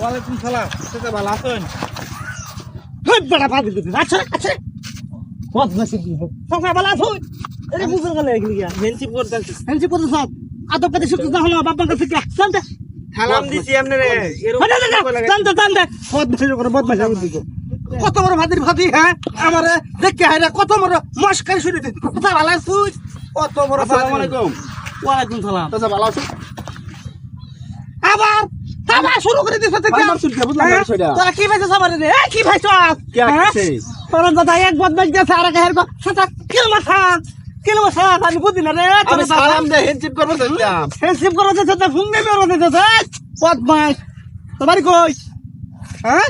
ওয়ালাইকুম সালাম। সেটা ভালো আছেন? হেই বড় ভাবি দিদি আচ্ছা আচ্ছা কত নসিব সকাল বেলা আছুন আরে বুঝে গেল এগুলি ফেন্সিপ করতেছি। হেনছি পড়ে সব আদব কাছে শুকু না হলো বাবার কাছে কি জানতে সালাম দিছি আপনারে। এরকম জানতে কত বছর করে বদমাশ আমি দিকে কত বড় ভাদির ভাদি হ্যাঁ আমারে দেখে হাইরা কত বড় মস্কারি শুনে দিতে কথা ভালো আছুন কত বড় আসসালামু আলাইকুম। ওয়ালাইকুম সালাম চাচা ভালো আছেন? আবার আবার শুরু করে দিছ থেকে আমার শুনতে বুঝলাম না সেটা। তোরা কি ভাইছ আমারে রে কি ভাইছ কে আছে? তোর দাদা এক বদমাশ গেছে আর হের গো সাতা কিলো মাথা আমি বুঝি না রে আমি সালাম দে ফেন্সিপ করব চাইলাম। হেসিব করে দিতে তো ফোন নেবে ওরে দিতে বদমাশ তোমার কই হ্যাঁ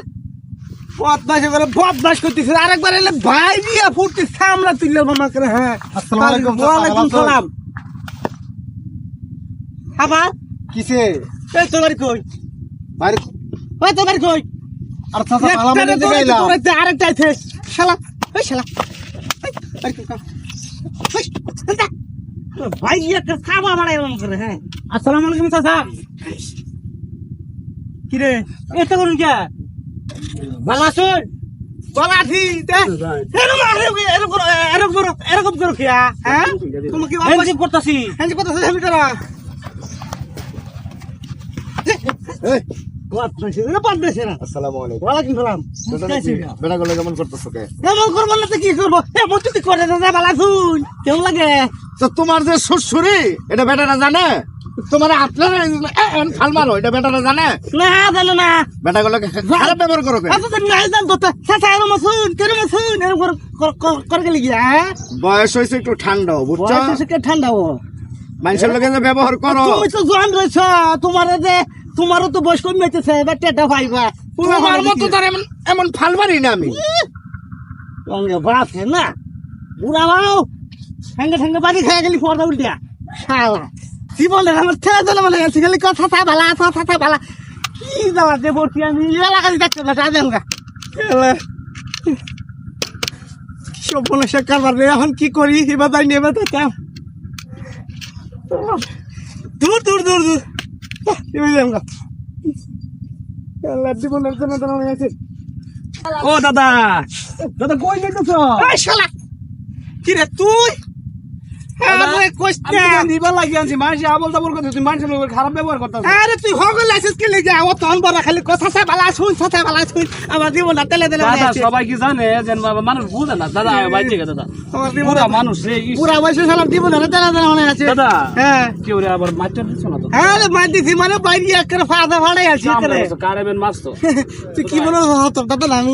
বদমাশ করে বদমাশ করতেছ আরেকবার এলে ভাই দিয়া ফুটতে সামলা তুললে মামা করে হ্যাঁ আসসালামু আলাইকুম। ওয়ালাইকুম সালাম আবার কিসে? এই তোমার কই বাইরে ওই তোমার কই আর চাচা সালাম দিতে গেলাম। আরেকটা আছে শালা ওই শালা ভাই একটা খাবা মারাই এরকম করে হ্যাঁ আসসালামু আলাইকুম চাচা কি রে এটা করুন কে ভালো আছেন গলা ঠিক এরকম করো কি হ্যাঁ তোমাকে হ্যান্ডশেক করতেছি আমি করা এই আসসালামু আসসালামু আলাইকুম। আলাইকুম সালাম বেটা গুলো কেমন করতেছ কে? এমন করবো না তো কি করবো এমন তুমি করে দাদা ভালো আছুন কেমন লাগে তো তোমার যে শ্বশুরি এটা বেটারা জানে? তোমার আপনারা ফাল মারো এটা বেটারা জানে? না জানো না বেটা গুলো খারাপ ব্যবহার করো কে? আচ্ছা নাই জানতো তো চাচা এরম আছুন কেরম আছুন এরম করে গেলে গিয়া বয়স হয়েছে একটু ঠান্ডা বুঝছো? ঠান্ডা ও মানুষের লোকে যে ব্যবহার করো তুমি তো জোয়ান রয়েছ তোমারও তো বয়স কমে যেতেছে এবার টেটা পাইবা তোমার মতো তার এমন এমন ফাল মারি না আমি। সঙ্গে বাসে না বুড়া বাও সঙ্গে বাড়ি খেয়ে গেলি পর্দা উল্টিয়া শালা জীবনের আমার ছেলে দিলে মনে গেছে গেলি কথা ভালা কথা ভালা কি জ্বালা যে বলছি আমি এলাকায় দেখতে না দেন গা সব বলে সে কারবার রে এখন কি করি এবার যাই নেবে দেখতাম দূর দূর দূর দূর জীবনের জন্য মনে গেছে ও দাদা দাদা কই যাইতেছ? শালা কি রে তুই খারাপ ব্যবহার করতেছ। আরে তুই হগল আছিস কি লেগে ও তখন বড় খালি কথা ভালা শুন আমার জীবন তেলে তেলে সবাই কি জানে যে মানুষ বুঝে না দাদা ভাই ঠিক দাদা পুরা মানুষ রে পুরা বয়সে সালাম জীবন তেলে তেলে মনে আছে দাদা হ্যাঁ কেউ রে আবার মাস্টার দিছ না তো? হ্যাঁ মার দিছি মানে বাইরে একটা ফাঁদা ফাড়াই আছি কারেবেন মাছ তো তুই কি বলো দাদা আমি